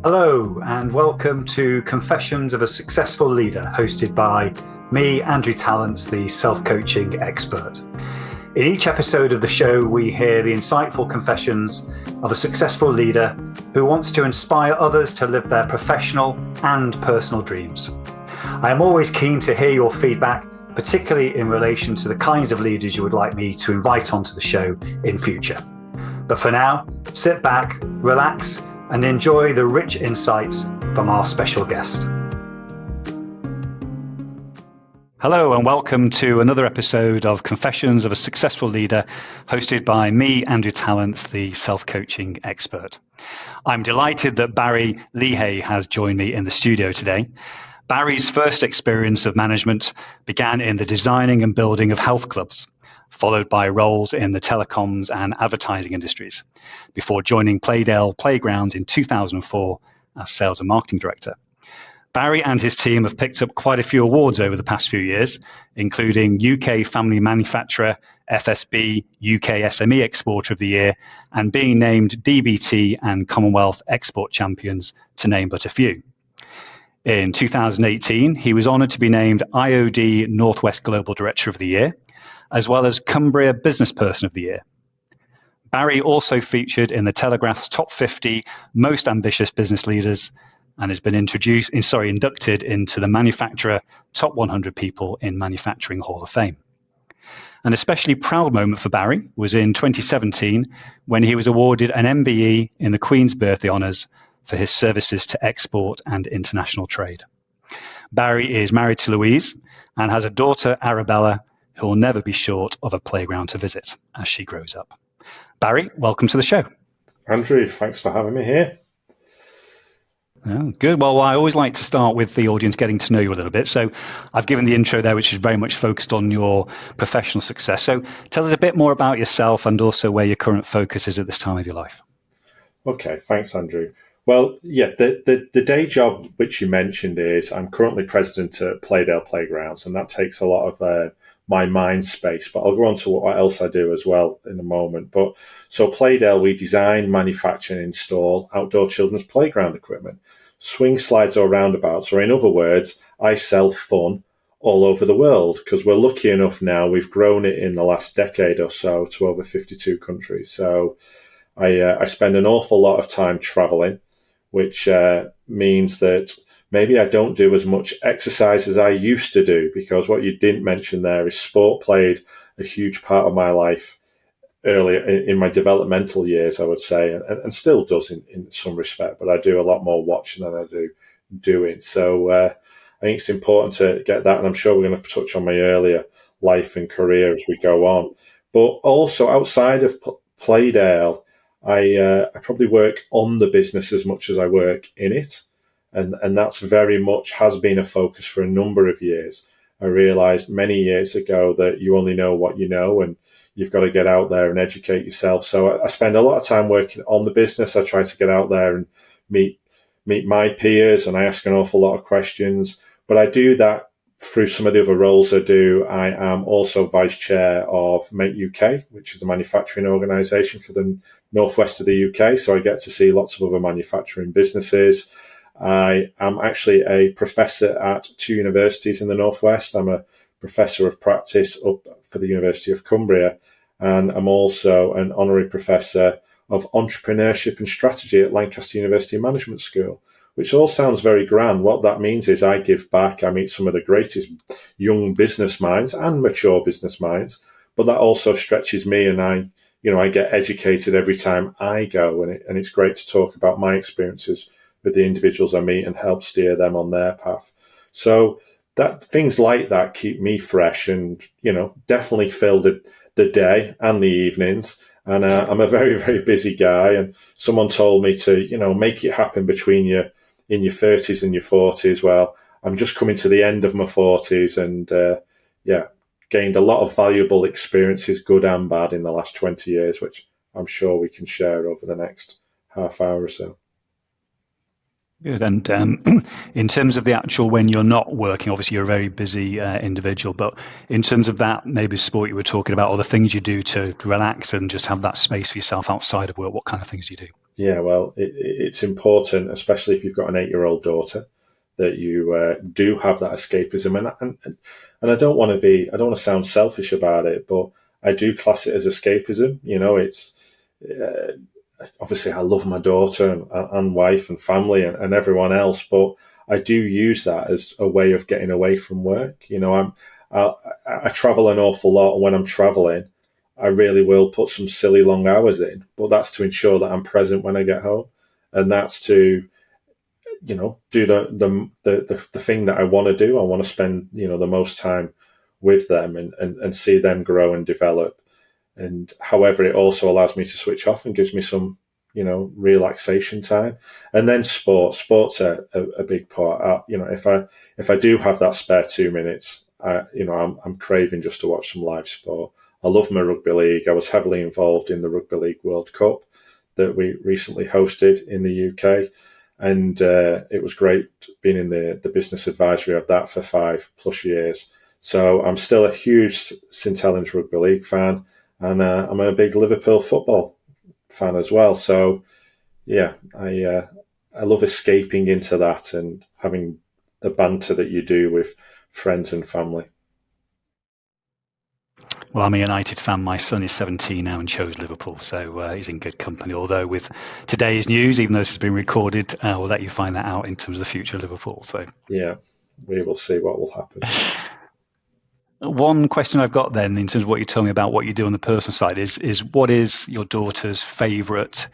Hello, and welcome to Confessions of a Successful Leader, hosted by me, Andrew Tallents, the self-coaching expert. In each episode of the show, we hear the insightful confessions of a successful leader who wants to inspire others to live their professional and personal dreams. I am always keen to hear your feedback, particularly in relation to the kinds of leaders you would like me to invite onto the show in future. But for now, sit back, relax, and enjoy the rich insights from our special guest. Hello and welcome to another episode of Confessions of a Successful Leader, hosted by me, Andrew Tallents, the self-coaching expert. I'm delighted that Barry Leahey has joined me in the studio today. Barry's first experience of management began in the designing and building of health clubs, followed by roles in the telecoms and advertising industries, before joining Playdale Playgrounds in 2004 as sales and marketing director. Barry and his team have picked up quite a few awards over the past few years, including UK Family Manufacturer, FSB, UK SME Exporter of the Year, and being named DBT and Commonwealth Export Champions, to name but a few. In 2018, he was honoured to be named IOD Northwest Global Director of the Year, as well as Cumbria Business Person of the Year. Barry also featured in the Telegraph's Top 50 Most Ambitious Business Leaders and has been inducted into the Manufacturer Top 100 People in Manufacturing Hall of Fame. An especially proud moment for Barry was in 2017 when he was awarded an MBE in the Queen's Birthday Honours for his services to export and international trade. Barry is married to Louise and has a daughter, Arabella, who will never be short of a playground to visit as she grows up. Barry, welcome to the show. Andrew, thanks for having me here. Oh, good. Well, I always like to start with the audience getting to know you a little bit. So I've given the intro there, which is very much focused on your professional success. So tell us a bit more about yourself and also where your current focus is at this time of your life. Okay, thanks, Andrew. Well, yeah, the day job which you mentioned is I'm currently president at Playdale Playgrounds, and that takes a lot of my mind space. But I'll go on to what else I do as well in a moment. But so Playdale, we design, manufacture, and install outdoor children's playground equipment, swing slides or roundabouts, or in other words, I sell fun all over the world because we're lucky enough now. We've grown it in the last decade or so to over 52 countries. So I spend an awful lot of time traveling, which means that maybe I don't do as much exercise as I used to do, because what you didn't mention there is sport played a huge part of my life earlier in my developmental years, I would say, and still does in some respect, but I do a lot more watching than I do doing. So I think it's important to get that, and I'm sure we're going to touch on my earlier life and career as we go on. But also outside of Playdale, I probably work on the business as much as I work in it. And that's very much has been a focus for a number of years. I realized many years ago that you only know what you know, and you've got to get out there and educate yourself. So I spend a lot of time working on the business. I try to get out there and meet my peers, and I ask an awful lot of questions. But I do that through some of the other roles I do. I am also vice chair of Make UK, which is a manufacturing organisation for the northwest of the UK. So I get to see lots of other manufacturing businesses. I am actually a professor at 2 universities in the northwest. I'm a professor of practice up for the University of Cumbria, and I'm also an honorary professor of entrepreneurship and strategy at Lancaster University Management School, which all sounds very grand. What that means is I give back. I meet some of the greatest young business minds and mature business minds, but that also stretches me, and I get educated every time I go, and it's great to talk about my experiences with the individuals I meet and help steer them on their path. So that things like that keep me fresh and, definitely fill the day and the evenings. And I'm a very, very busy guy. And someone told me to, make it happen in your 30s and your 40s. Well, I'm just coming to the end of my 40s and, gained a lot of valuable experiences, good and bad, in the last 20 years, which I'm sure we can share over the next half hour or so. Good. And in terms of the actual when you're not working, obviously you're a very busy individual, but in terms of that maybe sport you were talking about, or the things you do to relax and just have that space for yourself outside of work, what kind of things do you do? Yeah, well, it's important, especially if you've got an 8-year-old daughter, that you do have that escapism. And I don't want to sound selfish about it, but I do class it as escapism. It's uh, obviously I love my daughter and wife and family and everyone else, but I do use that as a way of getting away from work. I, I travel an awful lot, and when I'm traveling, I really will put some silly long hours in, but that's to ensure that I'm present when I get home, and that's to do the thing that I want to do. I want to spend the most time with them and see them grow and develop. And however, it also allows me to switch off and gives me some relaxation time. And then sports are a big part. If I do have that spare 2 minutes, I'm craving just to watch some live sport. I love my rugby league. I was heavily involved in the Rugby League World Cup that we recently hosted in the UK. And it was great being in the business advisory of that for 5+ years. So I'm still a huge St Helens Rugby League fan, and I'm a big Liverpool football fan as well. So yeah, I love escaping into that and having the banter that you do with friends and family. Well, I'm a United fan. My son is 17 now and chose Liverpool, so he's in good company. Although with today's news, even though this has been recorded, we'll let you find that out in terms of the future of Liverpool. So yeah, we will see what will happen. One question I've got then, in terms of what you told me about what you do on the personal side, is what is your daughter's favourite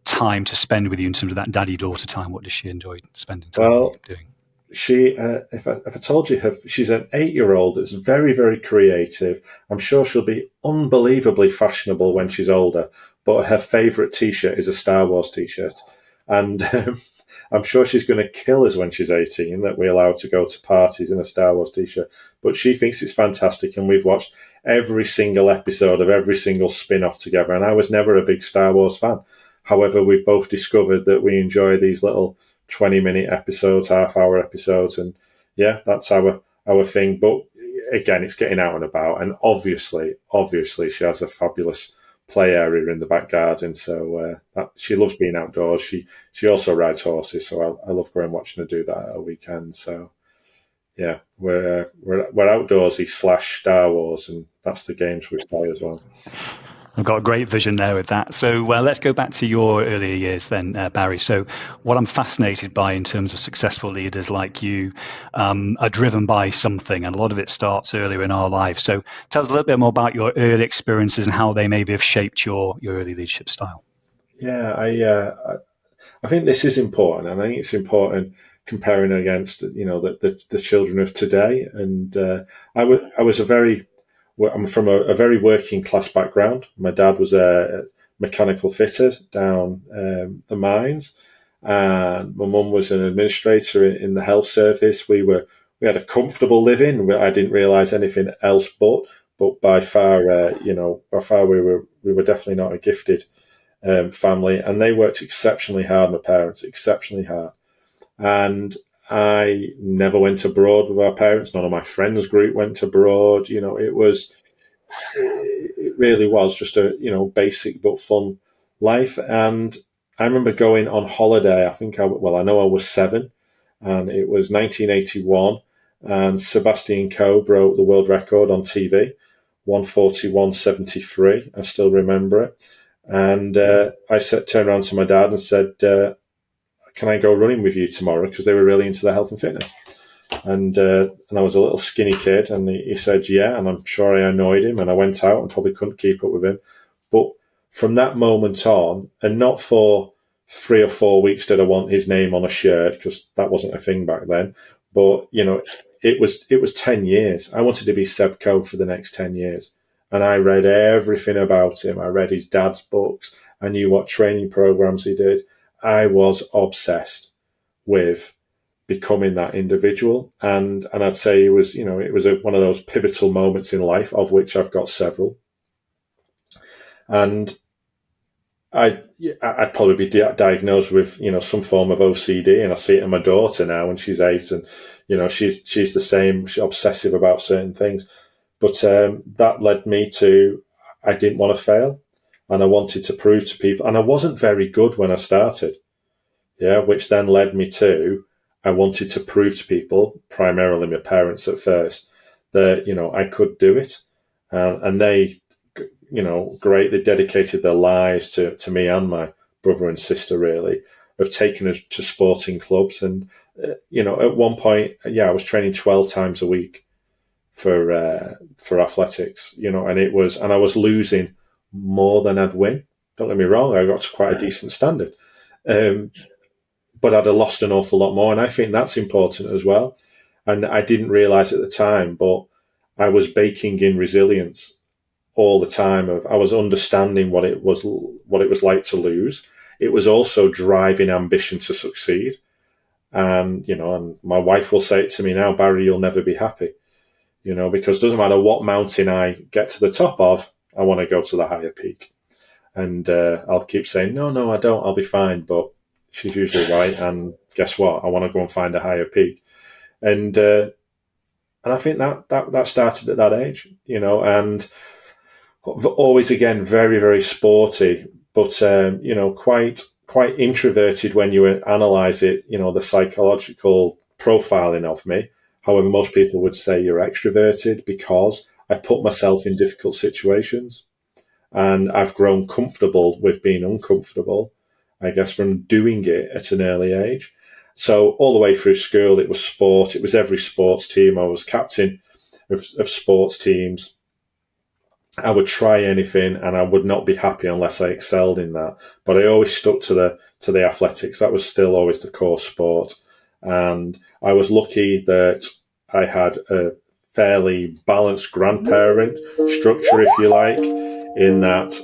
time to spend with you in terms of that daddy-daughter time? What does she enjoy spending time with you doing? She, if I told you she's an 8-year-old that's very, very creative. I'm sure she'll be unbelievably fashionable when she's older, but her favourite T-shirt is a Star Wars T-shirt. And I'm sure she's going to kill us when she's 18 that we're allowed to go to parties in a Star Wars T-shirt. But she thinks it's fantastic, and we've watched every single episode of every single spin-off together. And I was never a big Star Wars fan. However, we've both discovered that we enjoy these little 20-minute episodes, half-hour episodes, and yeah, that's our thing. But again, it's getting out and about, and obviously, she has a fabulous play area in the back garden, so she loves being outdoors. She also rides horses, so I love going and watching her do that at a weekend. So yeah, we're outdoorsy / Star Wars, and that's the games we play as well. I've got a great vision there with that. So let's go back to your earlier years then, Barry. So what I'm fascinated by in terms of successful leaders like you are driven by something, and a lot of it starts earlier in our life. So tell us a little bit more about your early experiences and how they maybe have shaped your early leadership style. Yeah, I think this is important, and I think it's important comparing against the children of today. And I'm from a very working class background. My dad was a mechanical fitter down the mines, and my mum was an administrator in the health service. We had a comfortable living. I didn't realise anything else, but by far, we were definitely not a gifted family, and they worked exceptionally hard. My parents exceptionally hard, and I never went abroad with our parents. None of my friends group went abroad. It really was just a basic but fun life. And I remember going on holiday. I know I was 7, and it was 1981, and Sebastian Coe broke the world record on TV, 141.73. I still remember it. And I turned around to my dad and said, can I go running with you tomorrow? Because they were really into their health and fitness. And I was a little skinny kid, and he said, yeah, and I'm sure I annoyed him, and I went out and probably couldn't keep up with him. But from that moment on, and not for 3 or 4 weeks did I want his name on a shirt, because that wasn't a thing back then, but, it was 10 years. I wanted to be Seb Coe for the next 10 years. And I read everything about him. I read his dad's books. I knew what training programs he did. I was obsessed with becoming that individual. And I'd say it was one of those pivotal moments in life, of which I've got several. And I'd probably be diagnosed with, some form of OCD, and I see it in my daughter now when she's 8, and, she's the same. She's obsessive about certain things. But that led me to, I didn't want to fail, and I wanted to prove to people, and I wasn't very good when I started. Yeah, which then led me to, I wanted to prove to people, primarily my parents at first, that, I could do it. And they, greatly dedicated their lives to me and my brother and sister, really, of taking us to sporting clubs. And, at one point, I was training 12 times a week for athletics, and I was losing more than I'd win. Don't get me wrong, I got to quite a decent standard. But I'd have lost an awful lot more. And I think that's important as well. And I didn't realize at the time, but I was baking in resilience all the time. I was understanding what it was like to lose. It was also driving ambition to succeed. And, and my wife will say it to me now, Barry, you'll never be happy, because it doesn't matter what mountain I get to the top of, I want to go to the higher peak. And I'll keep saying, no, I don't, I'll be fine. But she's usually right. And guess what? I want to go and find a higher peak. And I think that started at that age, and always, again, very, very sporty, but, quite introverted when you analyze it, the psychological profiling of me. However, most people would say you're extroverted because I put myself in difficult situations. And I've grown comfortable with being uncomfortable, I guess, from doing it at an early age. So all the way through school, it was sport. It was every sports team. I was captain of sports teams. I would try anything, and I would not be happy unless I excelled in that. But I always stuck to the athletics. That was still always the core sport. And I was lucky that I had a fairly balanced grandparent structure, if you like, in that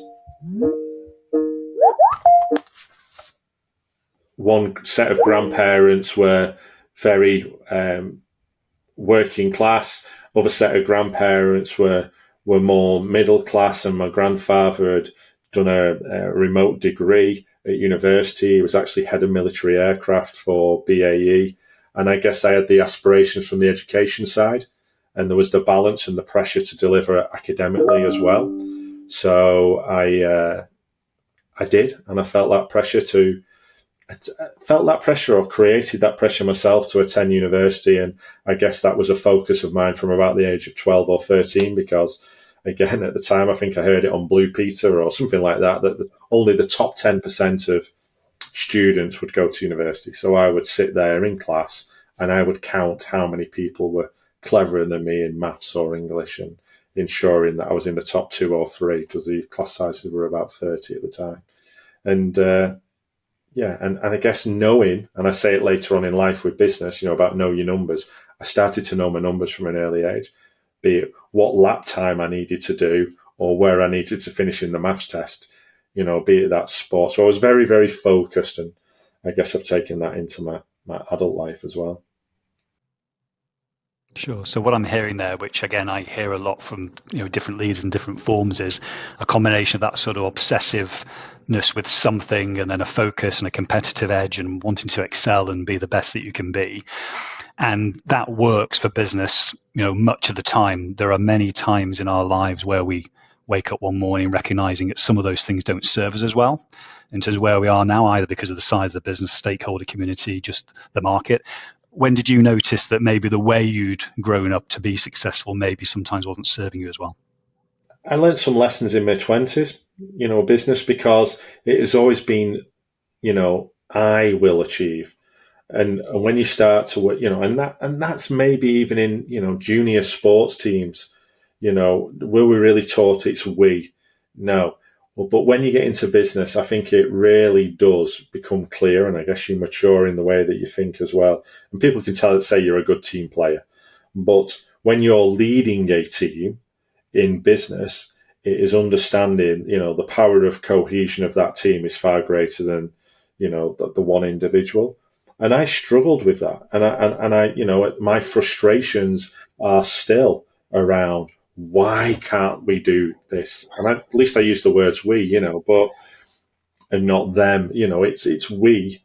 one set of grandparents were very working class, other set of grandparents were more middle class, and my grandfather had done a remote degree at university. He was actually head of military aircraft for BAE, and I guess I had the aspirations from the education side, and there was the balance and the pressure to deliver academically as well. So I did, and I felt that pressure or created that pressure myself to attend university. And I guess that was a focus of mine from about the age of 12 or 13, because, again, at the time, I think I heard it on Blue Peter or something like that only the top 10% of students would go to university. So I would sit there in class and I would count how many people were cleverer than me in maths or English, and ensuring that I was in the top 2 or 3, because the class sizes were about 30 at the time. And and I guess knowing, and I say it later on in life with business, about know your numbers. I started to know my numbers from an early age, be it what lap time I needed to do or where I needed to finish in the maths test, be it that sport. So I was very, very focused, and I guess I've taken that into my adult life as well. Sure. So what I'm hearing there, which again I hear a lot from different leaders in different forms, is a combination of that sort of obsessiveness with something, and then a focus and a competitive edge, and wanting to excel and be the best that you can be. And that works for business, much of the time. There are many times in our lives where we wake up one morning recognizing that some of those things don't serve us as well in terms of where we are now, either because of the size of the business, stakeholder community, just the market. When did you notice that maybe the way you'd grown up to be successful maybe sometimes wasn't serving you as well? I learned some lessons in my 20s, business, because it has always been, I will achieve. And when you start to work, and that's maybe even in, junior sports teams, were we really taught it's we? No. But when you get into business, I think it really does become clear, and I guess you mature in the way that you think as well. And people can say you're a good team player. But when you're leading a team in business, it is understanding, the power of cohesion of that team is far greater than, the one individual. And I struggled with that. And I my frustrations are still around, why can't we do this? And at least I use the words we, but and not them. It's we.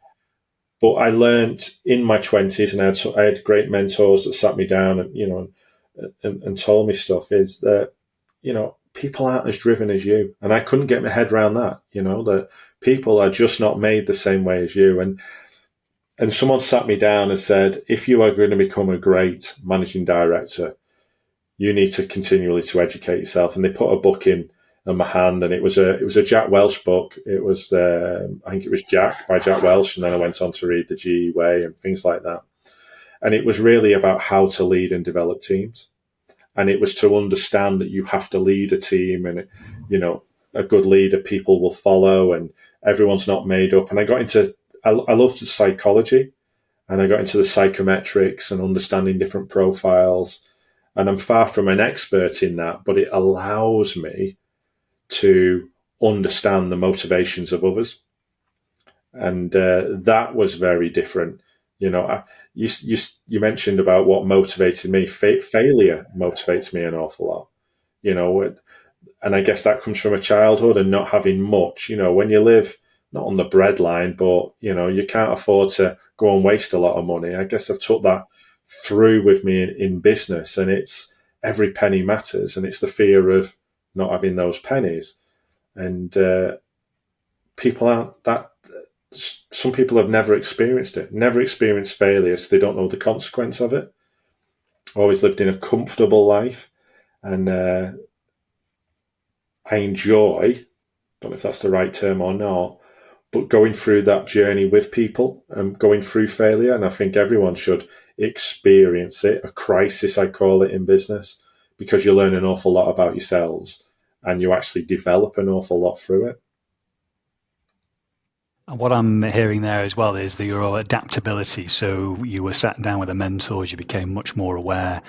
But I learned in my 20s, and I had great mentors that sat me down and told me stuff, is that, people aren't as driven as you. And I couldn't get my head around that, that people are just not made the same way as you. And someone sat me down and said, if you are going to become a great managing director, you need to continually to educate yourself. And they put a book in my hand, and it was a Jack Welch book. It was I think it was Jack by Jack Welch, and then I went on to read the GE Way and things like that. And it was really about how to lead and develop teams. And it was to understand that you have to lead a team, and a good leader people will follow, and everyone's not made up. And I loved the psychology, and I got into the psychometrics and understanding different profiles. And I'm far from an expert in that, but it allows me to understand the motivations of others. And that was very different. You mentioned about what motivated me. Failure motivates me an awful lot, and I guess that comes from a childhood and not having much. When you live not on the breadline, but you can't afford to go and waste a lot of money. I guess I've took that through with me in business, and it's every penny matters, and it's the fear of not having those pennies. And people aren't that. Some people have never experienced it, never experienced failure, so they don't know the consequence of it. Always lived in a comfortable life, and I enjoy, don't know if that's the right term or not, but going through that journey with people and going through failure. And I think everyone should experience it, a crisis, I call it, in business, because you learn an awful lot about yourselves and you actually develop an awful lot through it. And what I'm hearing there as well is your adaptability. So you were sat down with the mentors, you became much more aware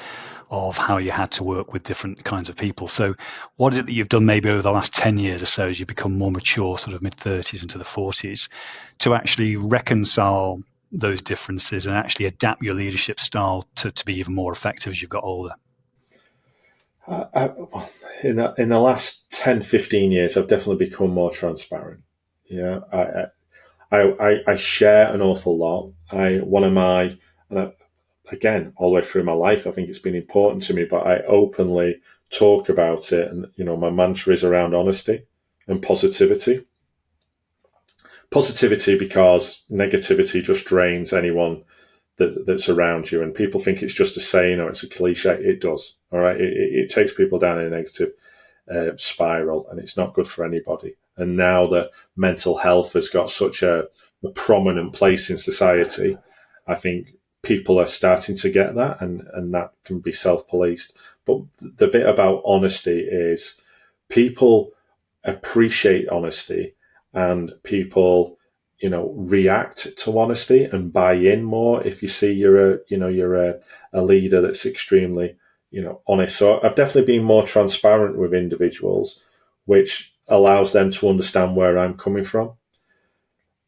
of how you had to work with different kinds of people. So what is it that you've done maybe over the last 10 years or so as you become more mature, sort of mid-30s into the 40s, to actually reconcile those differences and actually adapt your leadership style to be even more effective as you've got older? In the last 10, 15 years, I've definitely become more transparent. Yeah, I share an awful lot. Again, all the way through my life, I think it's been important to me, but I openly talk about it. And, my mantra is around honesty and positivity. Positivity, because negativity just drains anyone that's around you. And people think it's just a saying or it's a cliche. It does. All right. It takes people down in a negative spiral, and it's not good for anybody. And now that mental health has got such a prominent place in society, I think people are starting to get that, and that can be self-policed. But the bit about honesty is people appreciate honesty, and people, react to honesty and buy in more if you see you're a leader that's extremely, honest. So I've definitely been more transparent with individuals, which allows them to understand where I'm coming from.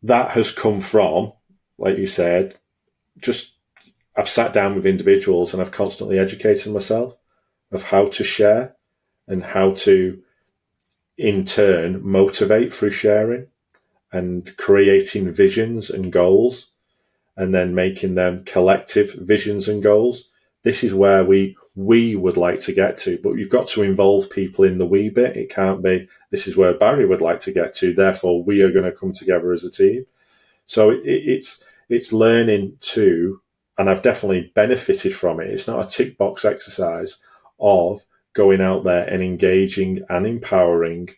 That has come from, like you said, just I've sat down with individuals and I've constantly educated myself of how to share and how to, in turn, motivate through sharing and creating visions and goals, and then making them collective visions and goals. This is where we would like to get to, but you've got to involve people in the we bit. It can't be, this is where Barry would like to get to, therefore we are going to come together as a team. So it's learning to, and I've definitely benefited from it. It's not a tick box exercise of going out there and engaging and empowering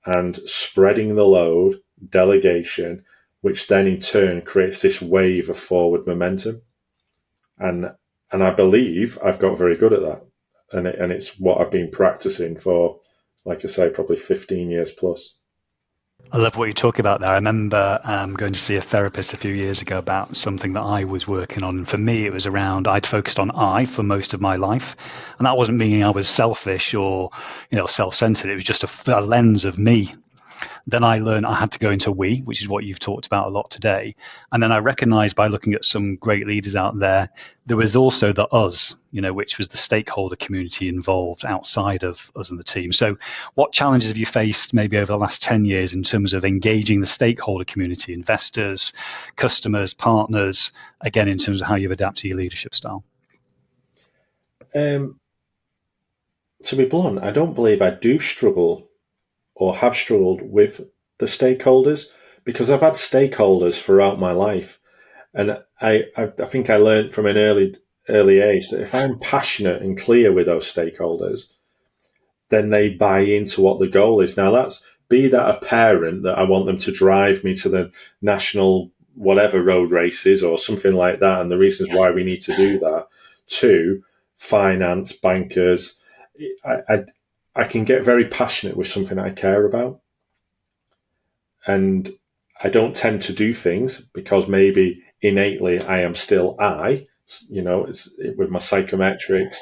and spreading the load, delegation, which then in turn creates this wave of forward momentum. And I believe I've got very good at that. And it's what I've been practicing for, like I say, probably 15 years plus. I love what you talk about there. I remember going to see a therapist a few years ago about something that I was working on. And for me, it was around, I'd focused on I for most of my life. And that wasn't meaning I was selfish or, self-centered. It was just a lens of me. Then I learned I had to go into we, which is what you've talked about a lot today. And then I recognized by looking at some great leaders out there, there was also the us, which was the stakeholder community involved outside of us and the team. So what challenges have you faced maybe over the last 10 years in terms of engaging the stakeholder community, investors, customers, partners, again, in terms of how you've adapted your leadership style? To be blunt, I don't believe I do struggle or have struggled with the stakeholders, because I've had stakeholders throughout my life. And I think I learned from an early age that if I'm passionate and clear with those stakeholders, then they buy into what the goal is. Now, be that a parent that I want them to drive me to the national whatever road races or something like that, and the reasons why we need to do that, to finance, bankers. I can get very passionate with something I care about. And I don't tend to do things because maybe innately I am still it's with my psychometrics.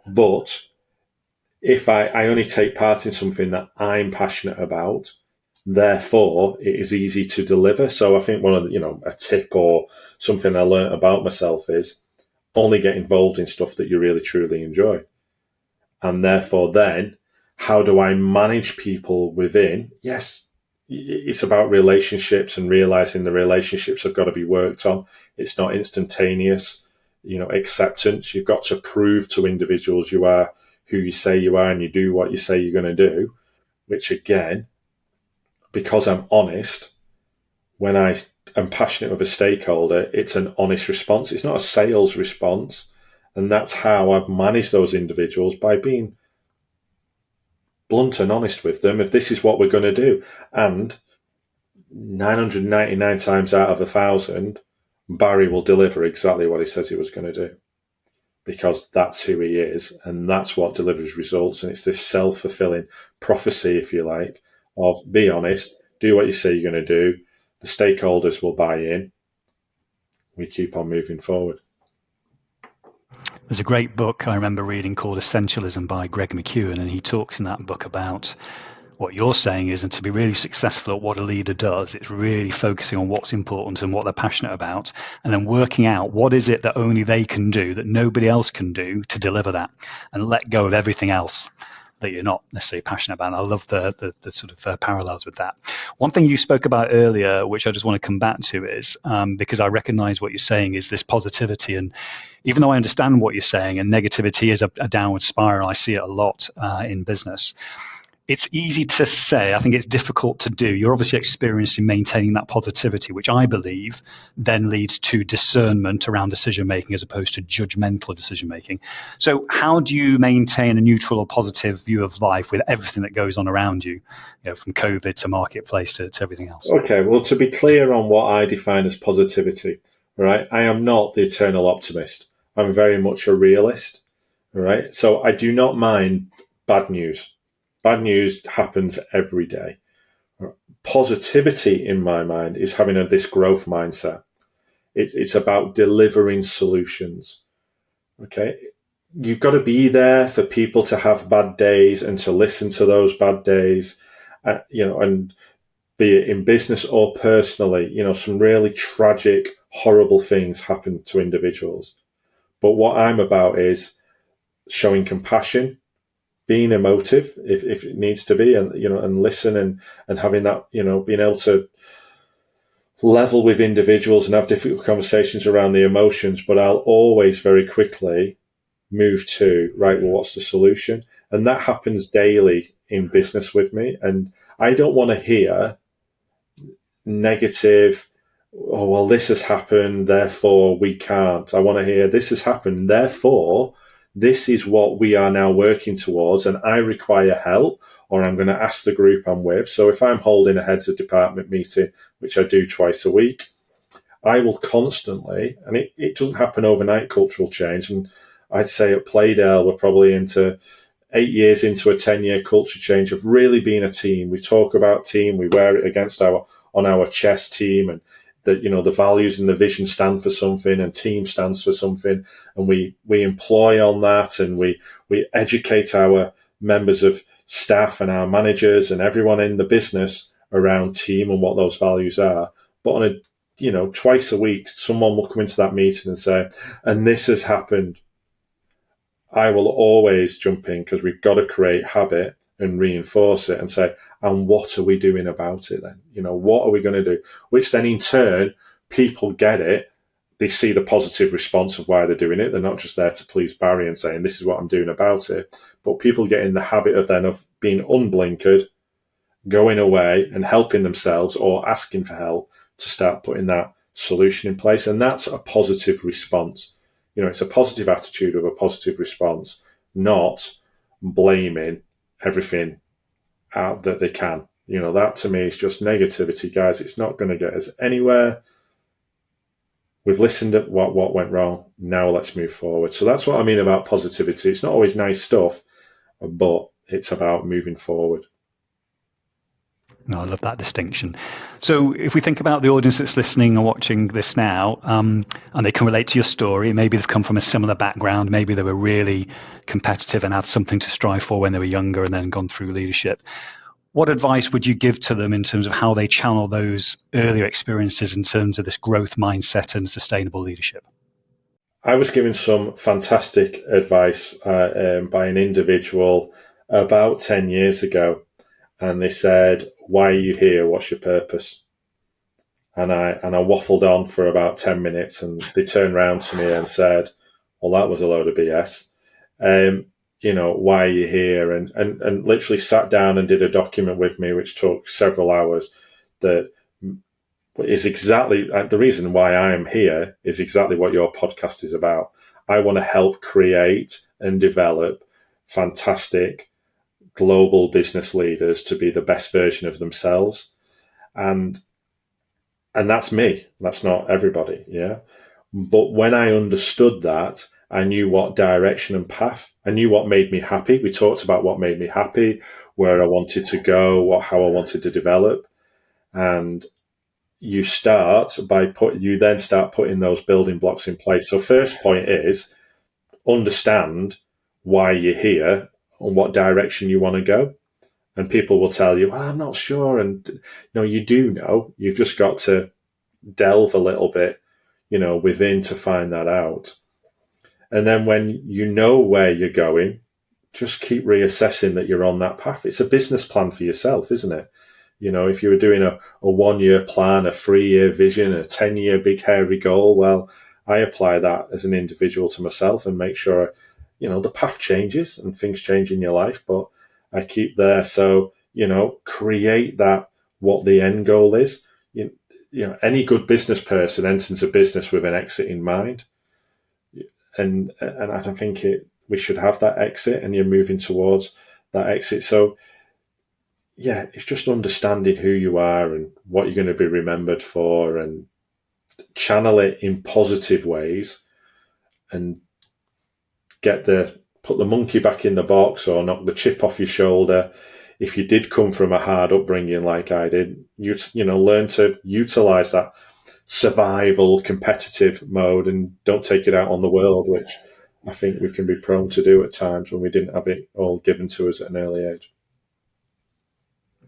But if I only take part in something that I'm passionate about, therefore it is easy to deliver. So I think one of the, a tip or something I learned about myself is only get involved in stuff that you really truly enjoy. And therefore then, how do I manage people within? Yes, it's about relationships and realizing the relationships have got to be worked on. It's not instantaneous, acceptance. You've got to prove to individuals you are who you say you are and you do what you say you're going to do, which again, because I'm honest, when I am passionate with a stakeholder, it's an honest response. It's not a sales response. And that's how I've managed those individuals, by being blunt and honest with them. If this is what we're going to do, and 999 times out of 1,000, Barry will deliver exactly what he says he was going to do, because that's who he is, and that's what delivers results. And it's this self-fulfilling prophecy, if you like, of be honest, do what you say you're going to do. The stakeholders will buy in. We keep on moving forward. There's a great book I remember reading called Essentialism by Greg McKeown, and he talks in that book about what you're saying is, and to be really successful at what a leader does, it's really focusing on what's important and what they're passionate about, and then working out what is it that only they can do that nobody else can do to deliver that, and let go of everything else that you're not necessarily passionate about. And I love the sort of parallels with that. One thing you spoke about earlier, which I just want to come back to, is because I recognize what you're saying is this positivity. And even though I understand what you're saying, and negativity is a downward spiral, I see it a lot in business. It's easy to say. I think it's difficult to do. You're obviously experienced in maintaining that positivity, which I believe then leads to discernment around decision making as opposed to judgmental decision making. So how do you maintain a neutral or positive view of life with everything that goes on around you, from COVID to marketplace to everything else? Okay, well, to be clear on what I define as positivity, right? I am not the eternal optimist. I'm very much a realist, right? So I do not mind bad news. Bad news happens every day. Positivity, in my mind, is having this growth mindset. It's about delivering solutions. Okay, you've got to be there for people to have bad days and to listen to those bad days, and be it in business or personally, some really tragic, horrible things happen to individuals. But what I'm about is showing compassion, being emotive if it needs to be, and listen and having that, being able to level with individuals and have difficult conversations around the emotions. But I'll always very quickly move to, right, well, what's the solution? And that happens daily in business with me. And I don't want to hear negative, oh, well, this has happened, therefore we can't. I want to hear this has happened, therefore this is what we are now working towards, and I require help, or I'm going to ask the group I'm with. So if I'm holding a heads of department meeting, which I do twice a week, I will constantly, and it doesn't happen overnight, cultural change. And I'd say at Playdale, we're probably into 8 years into a 10-year culture change of really being a team. We talk about team, we wear it on our chest, team, and that, the values and the vision stand for something, and team stands for something, and we employ on that, and we educate our members of staff and our managers and everyone in the business around team and what those values are. But on a, twice a week, someone will come into that meeting and say, and this has happened. I will always jump in, because we've got to create habit and reinforce it and say, and what are we doing about it then? What are we going to do? Which then in turn, people get it. They see the positive response of why they're doing it. They're not just there to please Barry and saying, this is what I'm doing about it. But people get in the habit of being unblinkered, going away and helping themselves or asking for help to start putting that solution in place. And that's a positive response. It's a positive attitude of a positive response, not blaming everything out that they can. That to me is just negativity, guys. It's not going to get us anywhere. We've listened at what went wrong. Now let's move forward. So that's what I mean about positivity. It's not always nice stuff, but it's about moving forward. No, I love that distinction. So if we think about the audience that's listening or watching this now, and they can relate to your story, maybe they've come from a similar background, maybe they were really competitive and had something to strive for when they were younger and then gone through leadership. What advice would you give to them in terms of how they channel those earlier experiences in terms of this growth mindset and sustainable leadership? I was given some fantastic advice by an individual about 10 years ago. And they said, why are you here? What's your purpose? And I waffled on for about 10 minutes, and they turned around to me and said, well, that was a load of BS. Why are you here? And literally sat down and did a document with me, which took several hours, that is exactly the reason why I am here is exactly what your podcast is about. I want to help create and develop fantastic global business leaders to be the best version of themselves. And that's me. That's not everybody. Yeah. But when I understood that, I knew what direction and path. I knew what made me happy. We talked about what made me happy, where I wanted to go, how I wanted to develop. And you then start putting those building blocks in place. So first point is understand why you're here and what direction you want to go. And people will tell you, I'm not sure. And no, you do know. You've just got to delve a little bit, within to find that out. And then when you know where you're going, just keep reassessing that you're on that path. It's a business plan for yourself, isn't it? If you were doing a 1-year plan, a 3-year vision, a 10-year big hairy goal, well, I apply that as an individual to myself and make sure, the path changes and things change in your life, but I keep there. So, create that, what the end goal is. Any good business person enters a business with an exit in mind. And I don't think we should have that exit, and you're moving towards that exit. So, yeah, it's just understanding who you are and what you're going to be remembered for, and channel it in positive ways, and put the monkey back in the box, or knock the chip off your shoulder. If you did come from a hard upbringing like I did, you learn to utilize that survival competitive mode and don't take it out on the world, which I think we can be prone to do at times when we didn't have it all given to us at an early age.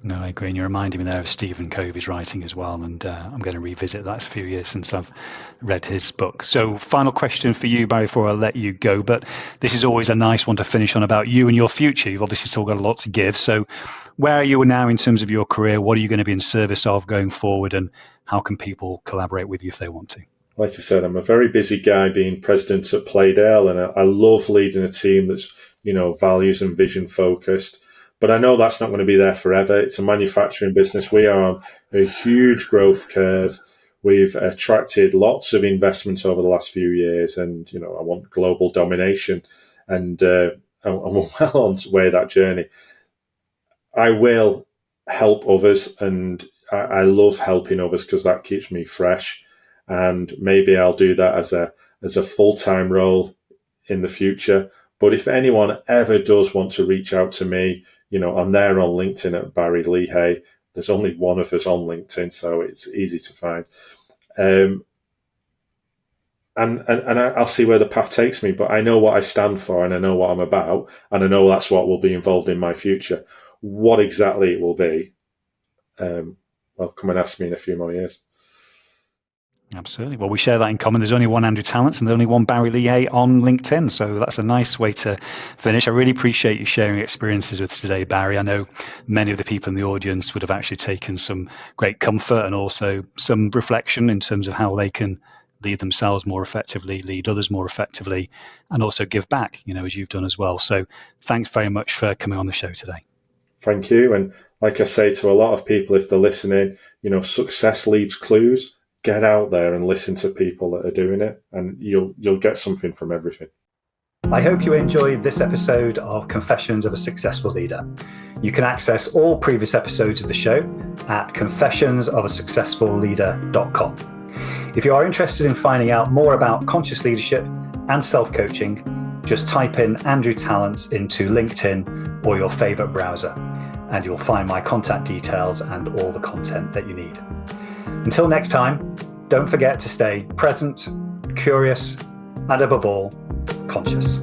No, I agree. And you're reminding me there of Stephen Covey's writing as well. And I'm going to revisit that. It's a few years since I've read his book. So final question for you, Barry, before I let you go. But this is always a nice one to finish on about you and your future. You've obviously still got a lot to give. So where are you now in terms of your career? What are you going to be in service of going forward? And how can people collaborate with you if they want to? Like I said, I'm a very busy guy being president at Playdale, and I love leading a team that's, values and vision focused. But I know that's not going to be there forever. It's a manufacturing business. We are on a huge growth curve. We've attracted lots of investment over the last few years, and I want global domination, and we're well on the way that journey. I will help others, and I love helping others because that keeps me fresh. And maybe I'll do that as a full-time role in the future. But if anyone ever does want to reach out to me, I'm there on LinkedIn at Barry Leahey. There's only one of us on LinkedIn, so it's easy to find. And I'll see where the path takes me, but I know what I stand for, and I know what I'm about, and I know that's what will be involved in my future. What exactly it will be, well, come and ask me in a few more years. Absolutely. Well, we share that in common. There's only one Andrew Tallents and there's only one Barry Leahey on LinkedIn. So that's a nice way to finish. I really appreciate you sharing experiences with us today, Barry. I know many of the people in the audience would have actually taken some great comfort and also some reflection in terms of how they can lead themselves more effectively, lead others more effectively, and also give back, as you've done as well. So thanks very much for coming on the show today. Thank you. And like I say to a lot of people, if they're listening, success leaves clues. Get out there and listen to people that are doing it, and you'll get something from everything. I hope you enjoyed this episode of Confessions of a Successful Leader. You can access all previous episodes of the show at confessionsofaSuccessfulLeader.com. If you are interested in finding out more about conscious leadership and self-coaching, just type in Andrew Tallents into LinkedIn or your favorite browser, and you'll find my contact details and all the content that you need. Until next time, don't forget to stay present, curious, and above all, conscious.